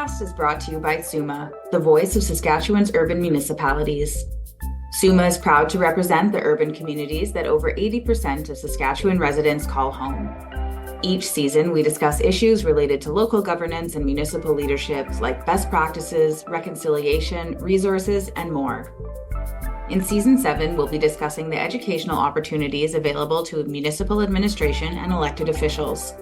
podcast is brought to you by SUMA, the voice of Saskatchewan's urban municipalities. SUMA is proud to represent the urban communities that over 80% of Saskatchewan residents call home. Each season, we discuss issues related to local governance and municipal leadership, like best practices, reconciliation, resources, and more. In Season 7, we'll be discussing the educational opportunities available to municipal administration and elected officials.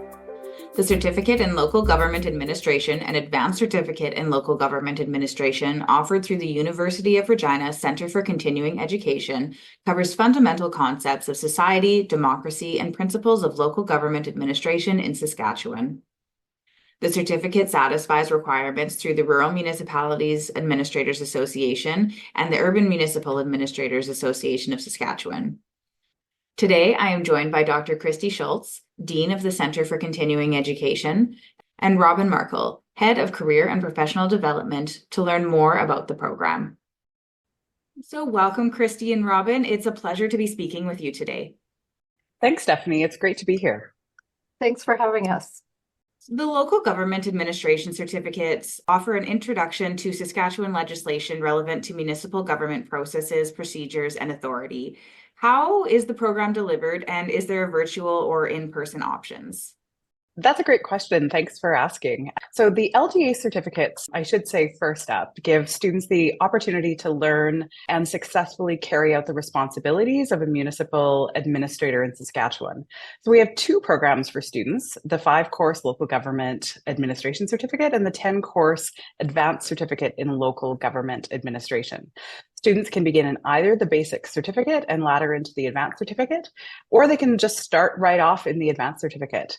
The Certificate in Local Government Administration and Advanced Certificate in Local Government Administration offered through the University of Regina Centre for Continuing Education covers fundamental concepts of society, democracy, and principles of local government administration in Saskatchewan. The certificate satisfies requirements through the Rural Municipalities Administrators Association and the Urban Municipal Administrators Association of Saskatchewan. Today, I am joined by Dr. Christie Schultz, Dean of the Centre for Continuing Education, and Robin Markel, Head of Career and Professional Development, to learn more about the program. So welcome, Christie and Robin. It's a pleasure to be speaking with you today. Thanks, Stephanie. It's great to be here. Thanks for having us. The Local Government Administration Certificates offer an introduction to Saskatchewan legislation relevant to municipal government processes, procedures, and authority. How is the program delivered, and is there virtual or in-person options? That's a great question. Thanks for asking. So the LGA certificates, I should say first up, give students the opportunity to learn and successfully carry out the responsibilities of a municipal administrator in Saskatchewan. So we have two programs for students, the 5-course Local Government Administration Certificate and the 10-course Advanced Certificate in Local Government Administration. Students can begin in either the basic certificate and ladder into the advanced certificate, or they can just start right off in the advanced certificate.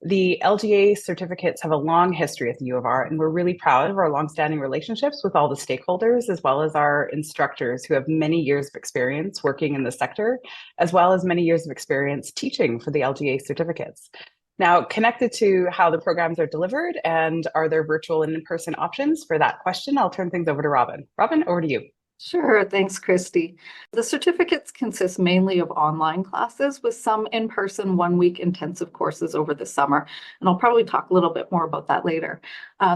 The LGA certificates have a long history at the U of R, and we're really proud of our longstanding relationships with all the stakeholders, as well as our instructors who have many years of experience working in the sector, as well as many years of experience teaching for the LGA certificates. Now, connected to how the programs are delivered and are there virtual and in-person options, for that question, I'll turn things over to Robin. Robin, over to you. Sure. Thanks, Christy. The certificates consist mainly of online classes with some in-person 1-week intensive courses over the summer. And I'll probably talk a little bit more about that later.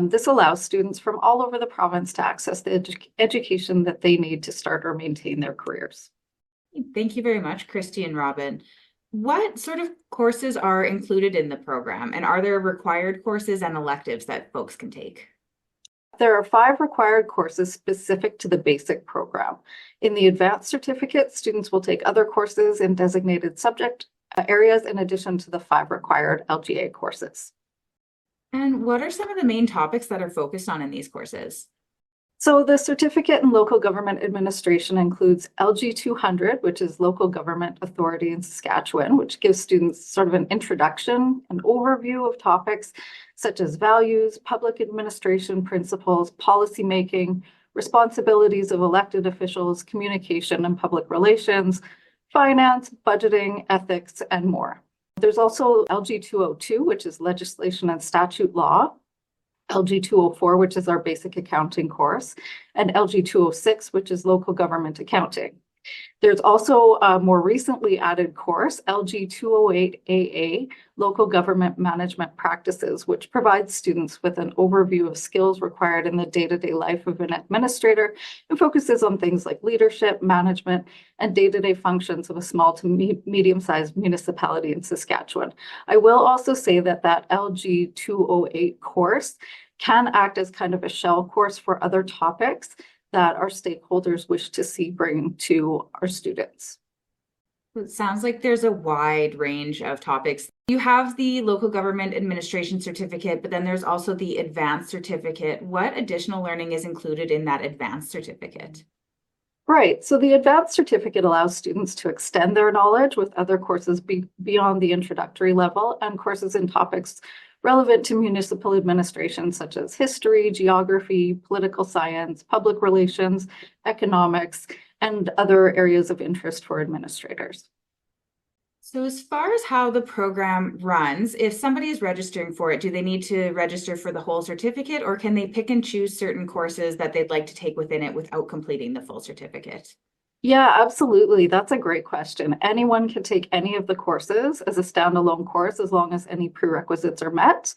This allows students from all over the province to access the education that they need to start or maintain their careers. Thank you very much, Christy and Robin. What sort of courses are included in the program, and are there required courses and electives that folks can take? There are 5 required courses specific to the basic program. In the advanced certificate, students will take other courses in designated subject areas in addition to the 5 required LGA courses. And what are some of the main topics that are focused on in these courses? So the certificate in local government administration includes LG 200, which is local government authority in Saskatchewan, which gives students sort of an introduction, an overview of topics such as values, public administration principles, policymaking, responsibilities of elected officials, communication and public relations, finance, budgeting, ethics, and more. There's also LG 202, which is legislation and statute law, LG 204, which is our basic accounting course, and LG 206, which is local government accounting. There's also a more recently added course, LG 208 AA, Local Government Management Practices, which provides students with an overview of skills required in the day-to-day life of an administrator and focuses on things like leadership, management, and day-to-day functions of a small to medium-sized municipality in Saskatchewan. I will also say that that LG 208 course can act as kind of a shell course for other topics that our stakeholders wish to see bring to our students. It sounds like there's a wide range of topics. You have the Local Government Administration Certificate, but then there's also the Advanced Certificate. What additional learning is included in that Advanced Certificate? Right. So the Advanced Certificate allows students to extend their knowledge with other courses beyond the introductory level and courses in topics relevant to municipal administration, such as history, geography, political science, public relations, economics, and other areas of interest for administrators. So as far as how the program runs, if somebody is registering for it, do they need to register for the whole certificate, or can they pick and choose certain courses that they'd like to take within it without completing the full certificate? Yeah, absolutely. That's a great question. Anyone can take any of the courses as a standalone course as long as any prerequisites are met.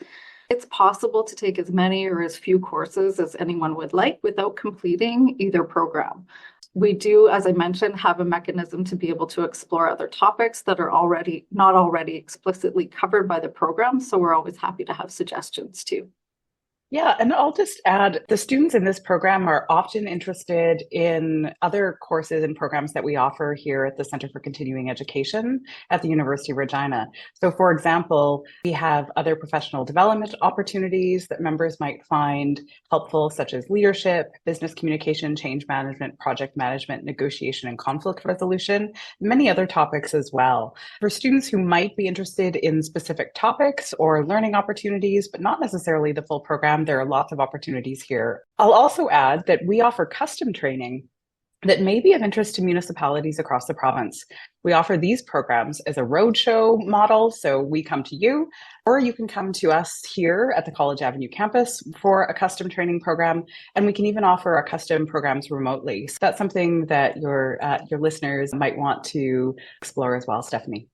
It's possible to take as many or as few courses as anyone would like without completing either program. We do, as I mentioned, have a mechanism to be able to explore other topics that are not already explicitly covered by the program. So we're always happy to have suggestions too. Yeah, and I'll just add, the students in this program are often interested in other courses and programs that we offer here at the Center for Continuing Education at the University of Regina. So for example, we have other professional development opportunities that members might find helpful, such as leadership, business communication, change management, project management, negotiation, and conflict resolution, many other topics as well. For students who might be interested in specific topics or learning opportunities, but not necessarily the full program, there are lots of opportunities here. I'll also add that we offer custom training that may be of interest to municipalities across the province. We offer these programs as a roadshow model, so we come to you, or you can come to us here at the College Avenue campus for a custom training program, and we can even offer our custom programs remotely. So that's something that your listeners might want to explore as well, Stephanie.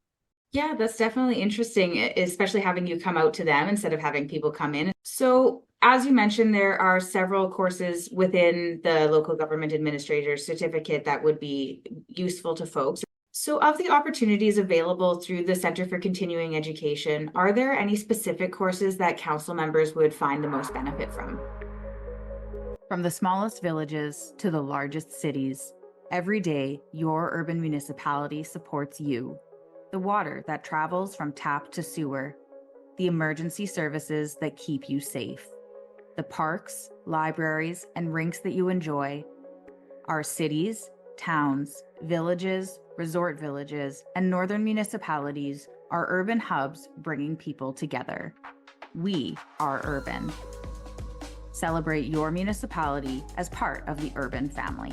Yeah, that's definitely interesting, especially having you come out to them instead of having people come in. So, as you mentioned, there are several courses within the local government administrator certificate that would be useful to folks. So, of the opportunities available through the Center for Continuing Education, are there any specific courses that council members would find the most benefit from? From the smallest villages to the largest cities, every day your urban municipality supports you. The water that travels from tap to sewer, the emergency services that keep you safe, the parks, libraries, and rinks that you enjoy, our cities, towns, villages, resort villages, and northern municipalities are urban hubs bringing people together. We are urban. Celebrate your municipality as part of the urban family.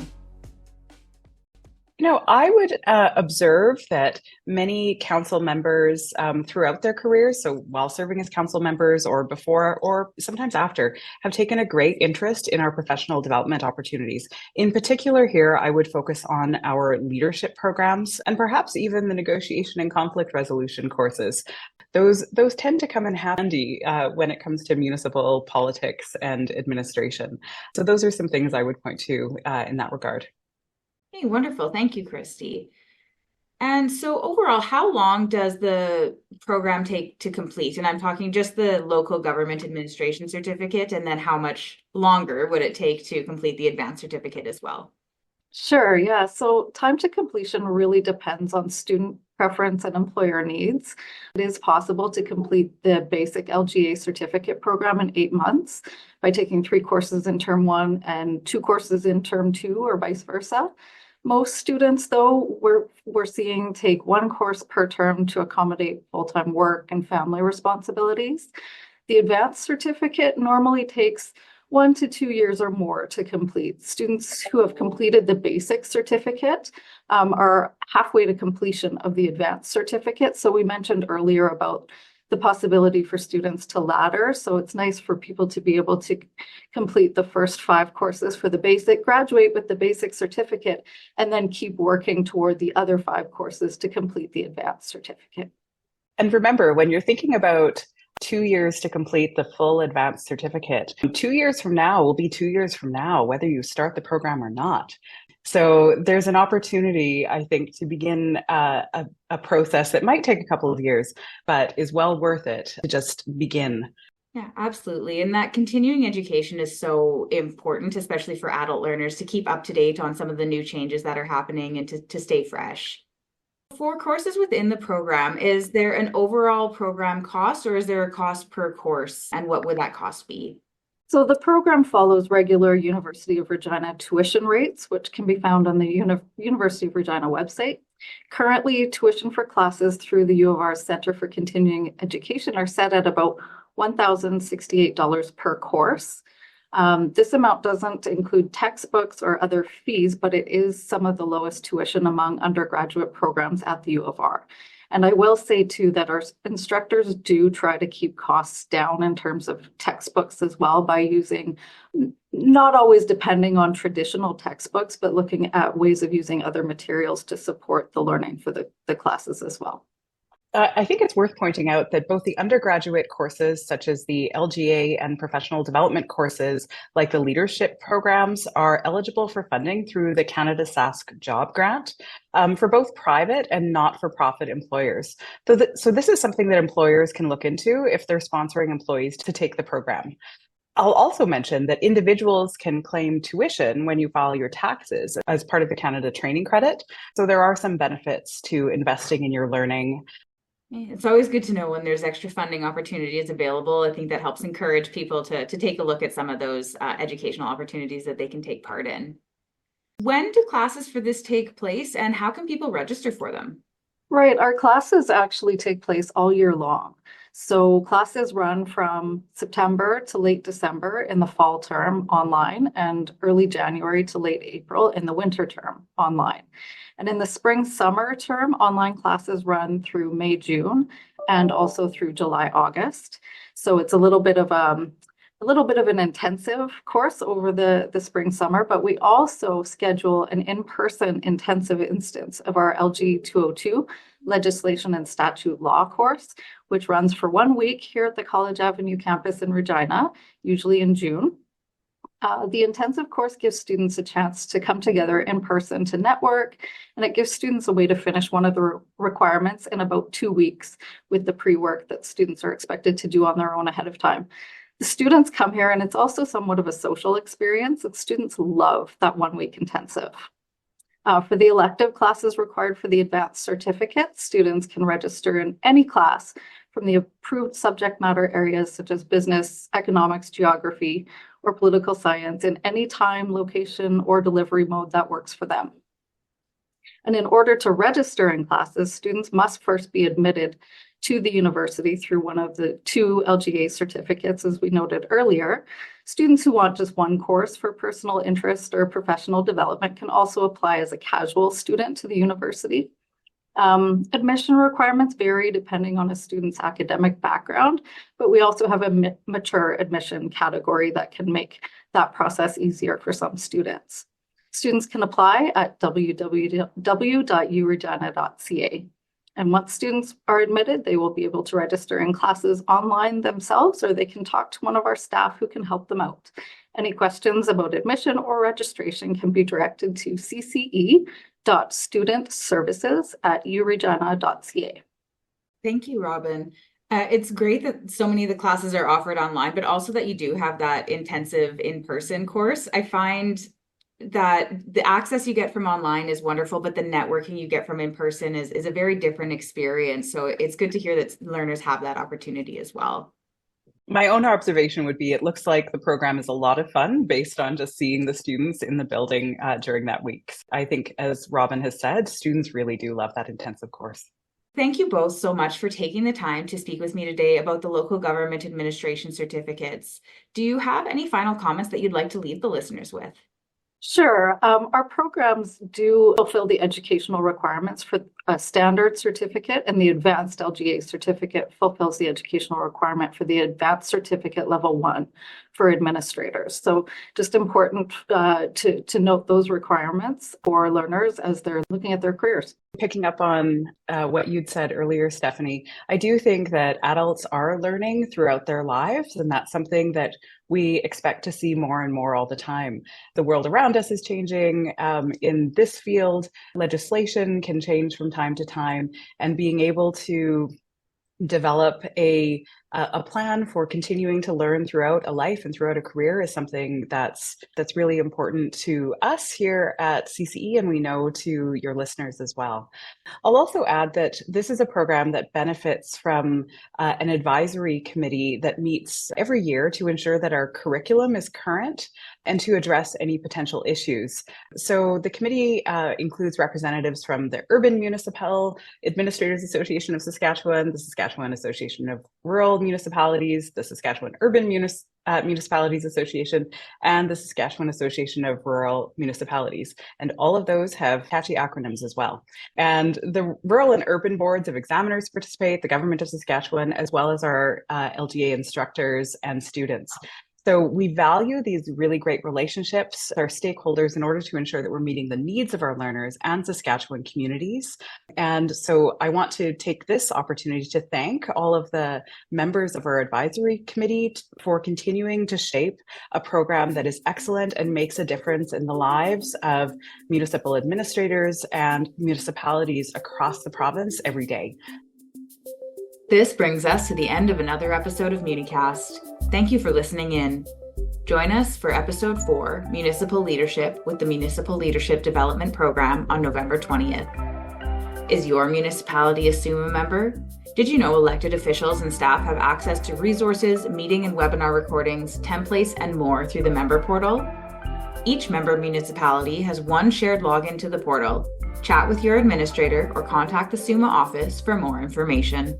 You know, I would observe that many council members throughout their careers, so while serving as council members or before or sometimes after, have taken a great interest in our professional development opportunities. In particular here, I would focus on our leadership programs and perhaps even the negotiation and conflict resolution courses. Those tend to come in handy when it comes to municipal politics and administration. So those are some things I would point to in that regard. Hey, wonderful. Thank you, Christie. And so overall, how long does the program take to complete? And I'm talking just the local government administration certificate, and then how much longer would it take to complete the advanced certificate as well? Sure, yeah. So time to completion really depends on student preference and employer needs. It is possible to complete the basic LGA certificate program in 8 months by taking 3 courses in term 1 and 2 courses in term 2, or vice versa. Most students, though, we're seeing take 1 course per term to accommodate full-time work and family responsibilities. The advanced certificate normally takes 1 to 2 years or more to complete. Students who have completed the basic certificate are halfway to completion of the advanced certificate. So we mentioned earlier about the possibility for students to ladder. So it's nice for people to be able to complete the first 5 courses for the basic, graduate with the basic certificate, and then keep working toward the other 5 courses to complete the advanced certificate. And remember, when you're thinking about 2 years to complete the full advanced certificate, 2 years from now will be 2 years from now, whether you start the program or not. So there's an opportunity, I think, to begin a process that might take a couple of years, but is well worth it to just begin. Yeah, absolutely. And that continuing education is so important, especially for adult learners, to keep up to date on some of the new changes that are happening and to stay fresh. For courses within the program, is there an overall program cost, or is there a cost per course? And what would that cost be? So the program follows regular University of Regina tuition rates, which can be found on the University of Regina website. Currently, tuition for classes through the U of R Center for Continuing Education are set at about $1,068 per course. This amount doesn't include textbooks or other fees, but it is some of the lowest tuition among undergraduate programs at the U of R. And I will say too that our instructors do try to keep costs down in terms of textbooks as well by using, not always depending on traditional textbooks, but looking at ways of using other materials to support the learning for the classes as well. I think it's worth pointing out that both the undergraduate courses, such as the LGA and professional development courses, like the leadership programs, are eligible for funding through the Canada Sask Job Grant for both private and not-for-profit employers. So this is something that employers can look into if they're sponsoring employees to take the program. I'll also mention that individuals can claim tuition when you file your taxes as part of the Canada Training Credit. So there are some benefits to investing in your learning. It's always good to know when there's extra funding opportunities available. I think that helps encourage people to take a look at some of those educational opportunities that they can take part in. When do classes for this take place, and how can people register for them? Right, our classes actually take place all year long. So classes run from September to late December in the fall term online, and early January to late April in the winter term online. And in the spring summer term, online classes run through May, June, and also through July, August. So it's a little bit of an intensive course over the spring summer, but we also schedule an in-person intensive instance of our LG 202 legislation and statute law course, which runs for 1 week here at the College Avenue campus in Regina, usually in June. The intensive course gives students a chance to come together in person to network, and it gives students a way to finish one of the requirements in about 2 weeks with the pre-work that students are expected to do on their own ahead of time. The students come here, and it's also somewhat of a social experience, and students love that 1 week intensive. For the elective classes required for the advanced certificate, students can register in any class from the approved subject matter areas such as business, economics, geography, or political science in any time, location, or delivery mode that works for them. And in order to register in classes, students must first be admitted to the university through one of the 2 LGA certificates, as we noted earlier. Students who want just one course for personal interest or professional development can also apply as a casual student to the university. Admission requirements vary depending on a student's academic background, but we also have a mature admission category that can make that process easier for some students. Students can apply at www.uregina.ca. And once students are admitted, they will be able to register in classes online themselves, or they can talk to one of our staff who can help them out. Any questions about admission or registration can be directed to cce.studentservices@uregina.ca. Thank you, Robin. It's great that so many of the classes are offered online, but also that you do have that intensive in-person course. I find that the access you get from online is wonderful, but the networking you get from in person is a very different experience. So it's good to hear that learners have that opportunity as well. My own observation would be it looks like the program is a lot of fun based on just seeing the students in the building during that week. I think, as Robin has said, students really do love that intensive course. Thank you both so much for taking the time to speak with me today about the local government administration certificates. Do you have any final comments that you'd like to leave the listeners with? Sure. Our programs do fulfill the educational requirements for a standard certificate, and the advanced LGA certificate fulfills the educational requirement for the advanced certificate level 1 for administrators. So just important to note those requirements for learners as they're looking at their careers. Picking up on what you'd said earlier, Stephanie, I do think that adults are learning throughout their lives, and that's something that we expect to see more and more all the time. The world around us is changing. In this field, legislation can change from time to time, and being able to develop a plan for continuing to learn throughout a life and throughout a career is something that's really important to us here at CCE, and we know to your listeners as well. I'll also add that this is a program that benefits from an advisory committee that meets every year to ensure that our curriculum is current and to address any potential issues. So the committee includes representatives from the Urban Municipal, Administrators Association of Saskatchewan, the Saskatchewan Association of Rural Municipalities, the Saskatchewan Urban Municipalities Association, and the Saskatchewan Association of Rural Municipalities. And all of those have catchy acronyms as well. And the rural and urban boards of examiners participate, the government of Saskatchewan, as well as our LGA instructors and students. So we value these really great relationships with our stakeholders in order to ensure that we're meeting the needs of our learners and Saskatchewan communities. And so I want to take this opportunity to thank all of the members of our advisory committee for continuing to shape a program that is excellent and makes a difference in the lives of municipal administrators and municipalities across the province every day. This brings us to the end of another episode of Municast. Thank you for listening in. Join us for episode 4, Municipal Leadership with the Municipal Leadership Development Program on November 20th. Is your municipality a SUMA member? Did you know elected officials and staff have access to resources, meeting and webinar recordings, templates, and more through the member portal? Each member municipality has one shared login to the portal. Chat with your administrator or contact the SUMA office for more information.